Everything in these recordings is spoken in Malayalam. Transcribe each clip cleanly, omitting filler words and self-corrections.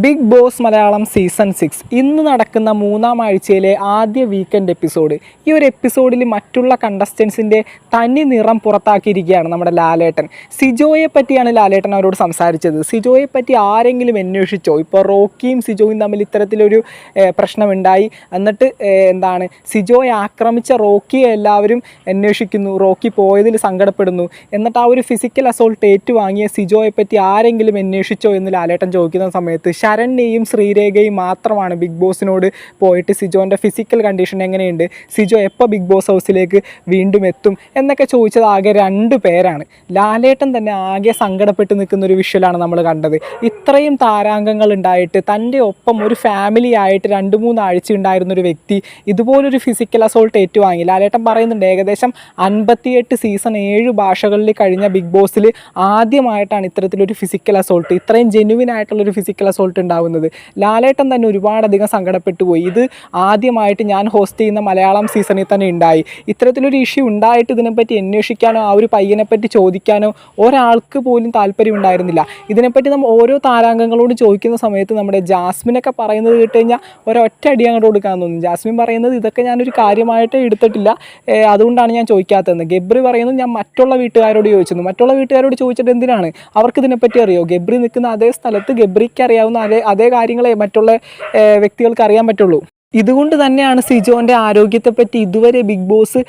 ബിഗ് ബോസ് മലയാളം സീസൺ 6 ഇന്ന് നടക്കുന്ന മൂന്നാം ആഴ്ചയിലെ ആദ്യ വീക്കെൻഡ് എപ്പിസോഡ്. ഈ ഒരു എപ്പിസോഡിൽ മറ്റുള്ള കണ്ടസ്റ്റൻസിൻ്റെ തനി നിറം പുറത്താക്കിയിരിക്കുകയാണ് നമ്മുടെ ലാലേട്ടൻ. സിജോയെ പറ്റിയാണ് ലാലേട്ടൻ അവരോട് സംസാരിച്ചത്. സിജോയെ പറ്റി ആരെങ്കിലും അന്വേഷിച്ചോ? ഇപ്പോൾ റോക്കിയും സിജോയും തമ്മിൽ ഇത്തരത്തിലൊരു പ്രശ്നമുണ്ടായി. എന്നിട്ട് സിജോയെ ആക്രമിച്ച റോക്കിയെ എല്ലാവരും അന്വേഷിക്കുന്നു, റോക്കി പോയതിൽ സങ്കടപ്പെടുന്നു. എന്നിട്ട് ആ ഒരു ഫിസിക്കൽ അസോൾട്ട് ഏറ്റുവാങ്ങിയ സിജോയെ പറ്റി ആരെങ്കിലും അന്വേഷിച്ചോ എന്ന് ലാലേട്ടൻ ചോദിക്കുന്ന സമയത്ത് ശരണ്യയും ശ്രീരേഖയും മാത്രമാണ് ബിഗ് ബോസിനോട് പോയിട്ട് സിജോൻ്റെ ഫിസിക്കൽ കണ്ടീഷൻ എങ്ങനെയുണ്ട്, സിജോ എപ്പോൾ ബിഗ് ബോസ് ഹൗസിലേക്ക് വീണ്ടും എത്തും എന്നൊക്കെ ചോദിച്ചത് ആകെ 2 പേരാണ്. ലാലേട്ടൻ തന്നെ ആകെ സങ്കടപ്പെട്ട് നിൽക്കുന്നൊരു വിഷ്വലാണ് നമ്മൾ കണ്ടത്. ഇത്രയും താരാംഗങ്ങൾ ഉണ്ടായിട്ട് തൻ്റെ ഒപ്പം ഒരു ഫാമിലി ആയിട്ട് 2-3 ആഴ്ച ഉണ്ടായിരുന്നൊരു വ്യക്തി ഇതുപോലൊരു ഫിസിക്കൽ അസോൾട്ട് ഏറ്റുവാങ്ങി. ലാലേട്ടൻ പറയുന്നുണ്ട് ഏകദേശം 58 സീസൺ 7 ഭാഷകളിൽ കഴിഞ്ഞ ബിഗ് ബോസിൽ ആദ്യമായിട്ടാണ് ഇത്തരത്തിലൊരു ഫിസിക്കൽ അസോൾട്ട്, ഇത്രയും ജെനുവിൻ ആയിട്ടുള്ളൊരു ഫിസിക്കൽ അസോൾട്ട് ഉണ്ടാവുന്നത്. ലാലേട്ടൻ തന്നെ ഒരുപാടധികം സങ്കടപ്പെട്ടു പോയി. ഇത് ആദ്യമായിട്ട് ഞാൻ ഹോസ്റ്റ് ചെയ്യുന്ന മലയാളം സീസണിൽ തന്നെ ഉണ്ടായി. ഇത്തരത്തിലൊരു ഇഷ്യൂ ഉണ്ടായിട്ട് ഇതിനെപ്പറ്റി അന്വേഷിക്കാനോ ആ ഒരു പയ്യനെപ്പറ്റി ചോദിക്കാനോ ഒരാൾക്ക് പോലും താല്പര്യം ഉണ്ടായിരുന്നില്ല. ഇതിനെപ്പറ്റി നമ്മൾ ഓരോ താരാംഗങ്ങളോട് ചോദിക്കുന്ന സമയത്ത് നമ്മുടെ ജാസ്മിനൊക്കെ പറയുന്നത് കേട്ട് കഴിഞ്ഞാൽ ഒരൊറ്റ അടി അങ്ങോട്ട് കൊടുക്കാൻ തോന്നും. ജാസ്മിൻ പറയുന്നത് ഇതൊക്കെ ഞാനൊരു കാര്യമായിട്ട് എടുത്തിട്ടില്ല, അതുകൊണ്ടാണ് ഞാൻ ചോദിക്കാത്തതെന്ന്. ഗബ്രി പറയുന്നത് ഞാൻ മറ്റുള്ള വീട്ടുകാരോട് ചോദിച്ചിരുന്നു. മറ്റുള്ള വീട്ടുകാരോട് ചോദിച്ചിട്ട് എന്തിനാണ്? അവർക്ക് ഇതിനെപ്പറ്റി അറിയോ? ഗബ്രി നിൽക്കുന്ന അതേ സ്ഥലത്ത് ഗബ്രിക്ക് അറിയാവുന്ന അതേ കാര്യങ്ങളെ മറ്റുള്ള വ്യക്തികൾക്ക് അറിയാൻ പറ്റുള്ളൂ. ഇതുകൊണ്ട് തന്നെയാണ് സിജോൻ്റെ ആരോഗ്യത്തെപ്പറ്റി ഇതുവരെ ബിഗ് ബോസ്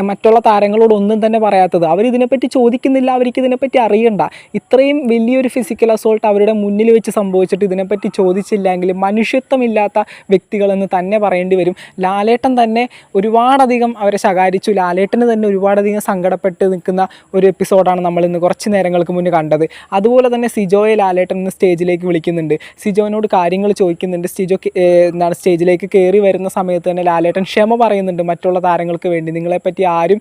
മറ്റുള്ള താരങ്ങളോടൊന്നും തന്നെ പറയാത്തത്. അവരിതിനെപ്പറ്റി ചോദിക്കുന്നില്ല, അവർക്ക് ഇതിനെപ്പറ്റി അറിയണ്ട. ഇത്രയും വലിയൊരു ഫിസിക്കൽ അസോൾട്ട് അവരുടെ മുന്നിൽ വെച്ച് സംഭവിച്ചിട്ട് ഇതിനെപ്പറ്റി ചോദിച്ചില്ലെങ്കിൽ മനുഷ്യത്വമില്ലാത്ത വ്യക്തികളെന്ന് തന്നെ പറയേണ്ടി വരും. ലാലേട്ടൻ തന്നെ ഒരുപാടധികം അവരെ ശകാരിച്ചു. ലാലേട്ടന് തന്നെ ഒരുപാടധികം സങ്കടപ്പെട്ട് നിൽക്കുന്ന ഒരു എപ്പിസോഡാണ് നമ്മളിന്ന് കുറച്ച് നേരങ്ങൾക്ക് മുന്നേ കണ്ടത്. അതുപോലെ തന്നെ സിജോയെ ലാലേട്ടൻ ഇന്ന് സ്റ്റേജിലേക്ക് വിളിക്കുന്നുണ്ട്, സിജോനോട് കാര്യങ്ങൾ ചോദിക്കുന്നുണ്ട്. സിജോ സ്റ്റേജിലേക്ക് കയറി വരുന്ന സമയത്ത് തന്നെ ലാലേട്ടൻ ക്ഷമ പറയുന്നുണ്ട് മറ്റുള്ള താരങ്ങൾക്ക് വേണ്ടി. നിങ്ങളെപ്പറ്റി ആരും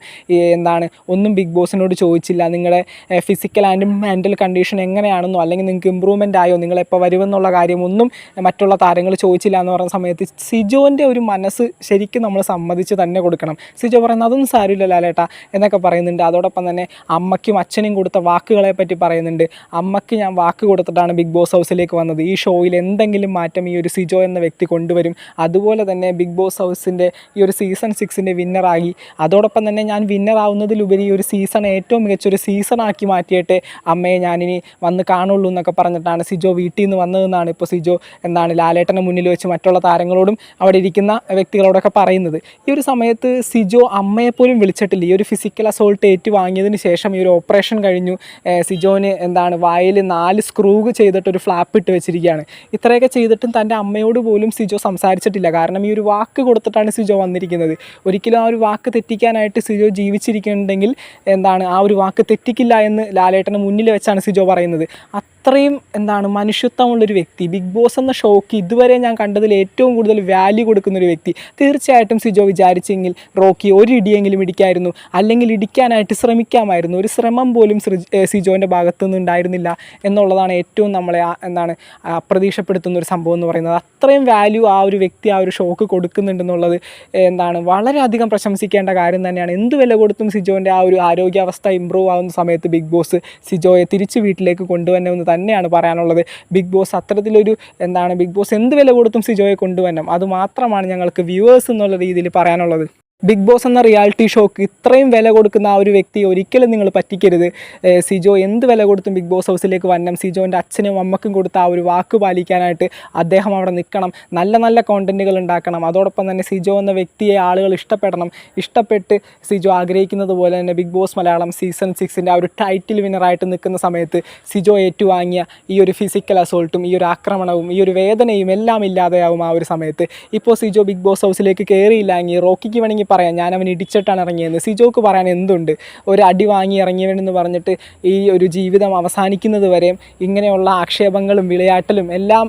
ഒന്നും ബിഗ് ബോസിനോട് ചോദിച്ചില്ല, നിങ്ങളുടെ ഫിസിക്കൽ ആൻഡ് മെൻ്റൽ കണ്ടീഷൻ എങ്ങനെയാണെന്നോ അല്ലെങ്കിൽ നിങ്ങൾക്ക് ഇമ്പ്രൂവ്മെൻ്റ് ആയോ, നിങ്ങളെപ്പോൾ വരുമെന്നുള്ള കാര്യം ഒന്നും മറ്റുള്ള താരങ്ങൾ ചോദിച്ചില്ല എന്ന് പറയുന്ന സമയത്ത് സിജോൻ്റെ ഒരു മനസ്സ് ശരിക്കും നമ്മൾ സമ്മതിച്ച് തന്നെ കൊടുക്കണം. സിജോ പറയുന്നത് അതൊന്നും സാരമില്ല ലാലേട്ടാ എന്നൊക്കെ പറയുന്നുണ്ട്. അതോടൊപ്പം തന്നെ അമ്മയ്ക്കും അച്ഛനും കൊടുത്ത വാക്കുകളെ പറ്റി പറയുന്നുണ്ട്. അമ്മയ്ക്ക് ഞാൻ വാക്ക് കൊടുത്തിട്ടാണ് ബിഗ് ബോസ് ഹൗസിലേക്ക് വന്നത്, ഈ ഷോയിൽ എന്തെങ്കിലും മാറ്റം ഈ ഒരു സിജോ എന്ന വ്യക്തി കൊണ്ടുവരും. അതുപോലെ തന്നെ ബിഗ് ബോസ് ഹൗസിൻ്റെ ഈ ഒരു സീസൺ 6 വിന്നറായി. അതോടൊപ്പം തന്നെ ഞാൻ വിന്നറാവുന്നതിലുപരി ഈ ഒരു സീസൺ ഏറ്റവും മികച്ചൊരു സീസണാക്കി മാറ്റിയിട്ട് അമ്മയെ ഞാനിനി വന്ന് കാണുള്ളൂ എന്നൊക്കെ പറഞ്ഞിട്ടാണ് സിജോ വീട്ടിൽ നിന്ന് വന്നതെന്നാണ് ഇപ്പോൾ സിജോ ലാലേട്ടൻ്റെ മുന്നിൽ വെച്ച് മറ്റുള്ള താരങ്ങളോടും അവിടെ ഇരിക്കുന്ന വ്യക്തികളോടൊക്കെ പറയുന്നത്. ഈ ഒരു സമയത്ത് സിജോ അമ്മയെപ്പോലും വിളിച്ചിട്ടില്ല. ഈ ഒരു ഫിസിക്കൽ അസോൾട്ട് ഏറ്റുവാങ്ങിയതിന് ശേഷം ഈ ഒരു ഓപ്പറേഷൻ കഴിഞ്ഞു. സിജോന് വായിൽ 4 സ്ക്രൂ ചെയ്തിട്ടൊരു ഫ്ലാപ്പ് ഇട്ട് വെച്ചിരിക്കുകയാണ്. ഇത്രയൊക്കെ ചെയ്തിട്ടും തൻ്റെ അമ്മയോട് പോലും സിജോ സംസാരിച്ചിട്ടില്ല. കാരണം ഈ ഒരു വാക്ക് കൊടുത്തിട്ടാണ് സിജോ വന്നിരിക്കുന്നത്. ഒരിക്കലും ആ ഒരു വാക്ക് തെറ്റിക്കാനായിട്ട് സിജോ ജീവിച്ചിരിക്കുന്നുണ്ടെങ്കിൽ ആ ഒരു വാക്ക് തെറ്റിക്കില്ല എന്ന് ലാലേട്ടന് മുന്നിൽ വെച്ചാണ് സിജോ പറയുന്നത്. അത്രയും മനുഷ്യത്വമുള്ളൊരു വ്യക്തി, ബിഗ് ബോസ് എന്ന ഷോക്ക് ഇതുവരെ ഞാൻ കണ്ടതിൽ ഏറ്റവും കൂടുതൽ വാല്യൂ കൊടുക്കുന്നൊരു വ്യക്തി. തീർച്ചയായിട്ടും സിജോ വിചാരിച്ചെങ്കിൽ റോക്കി ഒരു ഇടിയെങ്കിലും ഇടിക്കായിരുന്നു, അല്ലെങ്കിൽ ഇടിക്കാനായിട്ട് ശ്രമിക്കാമായിരുന്നു. ഒരു ശ്രമം പോലും സിജോൻ്റെ ഭാഗത്തുനിന്ന് ഉണ്ടായിരുന്നില്ല എന്നുള്ളതാണ് ഏറ്റവും നമ്മളെ അപ്രതീക്ഷപ്പെടുത്തുന്ന ഒരു സംഭവം എന്ന് പറയുന്നത്. അത്രയും വാല്യൂ ആ ഒരു വ്യക്തി ആ ഒരു ഷോക്ക് കൊടുക്കുന്നുണ്ടെന്നുള്ളത് വളരെയധികം പ്രശംസിക്കേണ്ട കാര്യം തന്നെയാണ്. എന്ത് വില കൊടുത്തും സിജോൻ്റെ ആ ഒരു ആരോഗ്യാവസ്ഥ ഇമ്പ്രൂവ് ആവുന്ന സമയത്ത് ബിഗ് ബോസ് സിജോയെ തിരിച്ച് വീട്ടിലേക്ക് കൊണ്ടുവരണമെന്ന് തന്നെയാണ് പറയാനുള്ളത്. ബിഗ് ബോസ് അത്തരത്തിലൊരു ബിഗ് ബോസ് എന്ത് വില കൊടുത്തും സിജോയെ കൊണ്ടുവരണം, അതുമാത്രമാണ് ഞങ്ങൾക്ക് വ്യൂവേഴ്സ് എന്നുള്ള രീതിയിൽ പറയാനുള്ളത്. ബിഗ് ബോസ് എന്ന റിയാലിറ്റി ഷോക്ക് ഇത്രയും വില കൊടുക്കുന്ന ആ ഒരു വ്യക്തിയെ ഒരിക്കലും നിങ്ങൾ പറ്റിക്കരുത്. സിജോ എന്ത് വില കൊടുത്തും ബിഗ് ബോസ് ഹൗസിലേക്ക് വരണം. സിജോൻ്റെ അച്ഛനും അമ്മക്കും കൊടുത്ത ആ ഒരു വാക്ക് പാലിക്കാനായിട്ട് അദ്ദേഹം അവിടെ നിൽക്കണം. നല്ല നല്ല കോണ്ടൻറ്റുകൾ ഉണ്ടാക്കണം. അതോടൊപ്പം തന്നെ സിജോ എന്ന വ്യക്തിയെ ആളുകൾ ഇഷ്ടപ്പെടണം. ഇഷ്ടപ്പെട്ട് സിജോ ആഗ്രഹിക്കുന്നത് പോലെ തന്നെ ബിഗ് ബോസ് മലയാളം സീസൺ 6 ആ ഒരു ടൈറ്റിൽ വിന്നറായിട്ട് നിൽക്കുന്ന സമയത്ത് സിജോ ഏറ്റുവാങ്ങിയ ഈ ഒരു ഫിസിക്കൽ അസോൾട്ടും ഈ ഒരു ആക്രമണവും ഈ ഒരു വേദനയും എല്ലാം ഇല്ലാതെയാവും ആ ഒരു സമയത്ത്. ഇപ്പോൾ സിജോ ബിഗ് ബോസ് ഹൗസിലേക്ക് കയറിയില്ലെങ്കിൽ റോക്കിക്ക് വേണമെങ്കിൽ പറയാം ഞാൻ അവൻ ഇടിച്ചിട്ടാണ് ഇറങ്ങിയതെന്ന്. സിജോക്ക് പറയാൻ എന്തുണ്ട്? ഒരു അടി വാങ്ങി ഇറങ്ങിയവനെന്ന് പറഞ്ഞിട്ട് ഈ ഒരു ജീവിതം അവസാനിക്കുന്നത് വരെയും ഇങ്ങനെയുള്ള ആക്ഷേപങ്ങളും വിളയാട്ടലും എല്ലാം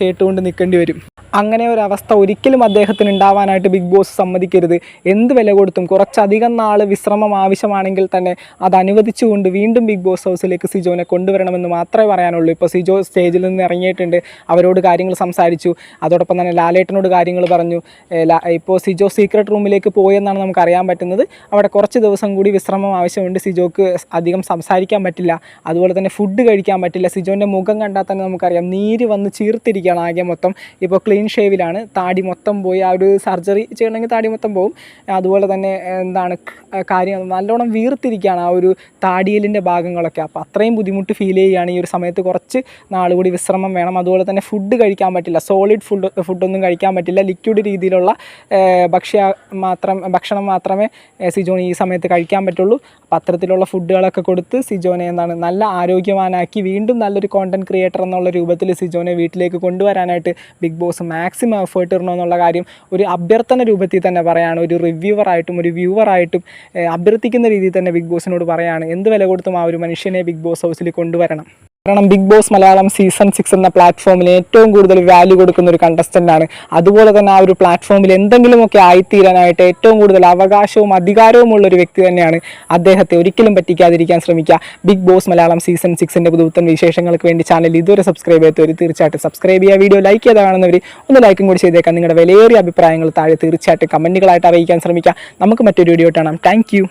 കേട്ടുകൊണ്ട് നിൽക്കേണ്ടി വരും. അങ്ങനെ ഒരവസ്ഥ ഒരിക്കലും അദ്ദേഹത്തിന് ഉണ്ടാവാനായിട്ട് ബിഗ് ബോസ് സമ്മതിക്കരുത്. എന്ത് വില കൊടുത്തും കുറച്ചധികം നാൾ വിശ്രമം ആവശ്യമാണെങ്കിൽ തന്നെ അത് അനുവദിച്ചുകൊണ്ട് വീണ്ടും ബിഗ് ബോസ് ഹൗസിലേക്ക് സിജോനെ കൊണ്ടുവരണമെന്ന് മാത്രമേ പറയാനുള്ളൂ. ഇപ്പോൾ സിജോ സ്റ്റേജിൽ നിന്ന് ഇറങ്ങിയിട്ടുണ്ട്, അവരോട് കാര്യങ്ങൾ സംസാരിച്ചു. അതോടൊപ്പം തന്നെ ലാലേട്ടനോട് കാര്യങ്ങൾ പറഞ്ഞു. ഇപ്പോൾ സിജോ സീക്രട്ട് റൂമിലേക്ക് വീട്ടിലേക്ക് പോയെന്നാണ് നമുക്ക് അറിയാൻ പറ്റുന്നത്. അവിടെ കുറച്ച് ദിവസം കൂടി വിശ്രമം ആവശ്യമുണ്ട്. സിജോക്ക് അധികം സംസാരിക്കാൻ പറ്റില്ല, അതുപോലെ തന്നെ ഫുഡ് കഴിക്കാൻ പറ്റില്ല. സിജോൻ്റെ മുഖം കണ്ടാൽ തന്നെ നമുക്കറിയാം നീര് വന്ന് ചീർത്തിരിക്കുകയാണ് ആകെ മൊത്തം. ഇപ്പോൾ ക്ലീൻ ഷേവിലാണ്, താടി മൊത്തം പോയി. ആ ഒരു സർജറി ചെയ്യണമെങ്കിൽ താടി മൊത്തം പോകും. അതുപോലെ തന്നെ കാര്യം നല്ലോണം വീർത്തിരിക്കുകയാണ് ആ ഒരു താടിയലിൻ്റെ ഭാഗങ്ങളൊക്കെ. അപ്പോൾ അത്രയും ബുദ്ധിമുട്ട് ഫീൽ ചെയ്യുകയാണ്. ഈ ഒരു സമയത്ത് കുറച്ച് നാളുകൂടി വിശ്രമം വേണം. അതുപോലെ തന്നെ ഫുഡ് കഴിക്കാൻ പറ്റില്ല, സോളിഡ് ഫുഡൊന്നും കഴിക്കാൻ പറ്റില്ല. ലിക്വിഡ് രീതിയിലുള്ള ഭക്ഷണം മാത്രമേ സിജോന് ഈ സമയത്ത് കഴിക്കാൻ പറ്റുള്ളൂ. അപ്പോൾ അത്തരത്തിലുള്ള ഫുഡുകളൊക്കെ കൊടുത്ത് സിജോനെ നല്ല ആരോഗ്യവാനാക്കി വീണ്ടും നല്ലൊരു കോണ്ടൻറ്റ് ക്രിയേറ്റർ എന്നുള്ള രൂപത്തിൽ സിജോനെ വീട്ടിലേക്ക് കൊണ്ടുവരാനായിട്ട് ബിഗ് ബോസ് മാക്സിമം എഫേർട്ട് ഇടണമെന്നുള്ള കാര്യം ഒരു അഭ്യർത്ഥന രൂപത്തിൽ തന്നെ പറയുകയാണ്. ഒരു റിവ്യൂവറായിട്ടും ഒരു വ്യൂവറായിട്ടും അഭ്യർത്ഥിക്കുന്ന രീതിയിൽ തന്നെ ബിഗ് ബോസിനോട് പറയുകയാണ്, എന്ത് വില കൊടുത്തും ആ ഒരു മനുഷ്യനെ ബിഗ് ബോസ് ഹൗസിൽ കൊണ്ടുവരണം. കാരണം ബിഗ് ബോസ് മലയാളം സീസൺ 6 എന്ന പ്ലാറ്റ്ഫോമിൽ ഏറ്റവും കൂടുതൽ വാല്യൂ കൊടുക്കുന്ന ഒരു കണ്ടസ്റ്റൻ്റാണ്. അതുപോലെ തന്നെ ആ ഒരു പ്ലാറ്റ്ഫോമിൽ എന്തെങ്കിലുമൊക്കെ ആയിത്തീരാനായിട്ട് ഏറ്റവും കൂടുതൽ അവകാശവും അധികാരവും ഉള്ളൊരു വ്യക്തി തന്നെയാണ്. അദ്ദേഹത്തെ ഒരിക്കലും പറ്റിക്കാതിരിക്കാൻ ശ്രമിക്കുക. ബിഗ് ബോസ് മലയാളം സീസൺ 6ൻ്റെ പുതുത്തൻ വിശേഷങ്ങൾക്ക് വേണ്ടി ചാനൽ ഇതുവരെ സബ്സ്ക്രൈബ് ചെയ്യാത്തവർ തീർച്ചയായിട്ടും സബ്സ്ക്രൈബ് ചെയ്യുക. വീഡിയോ ലൈക്ക് ചെയ്താൽ കാണുന്നവർ ഒന്ന് ലൈക്കും കൂടി ചെയ്തേക്കാം. നിങ്ങളുടെ വിലയേറിയ അഭിപ്രായങ്ങൾ താഴെ തീർച്ചയായിട്ടും കമൻറ്റുകളായിട്ട് അറിയിക്കാൻ ശ്രമിക്കുക. നമുക്ക് മറ്റൊരു വീഡിയോ കാണാം. Thank you.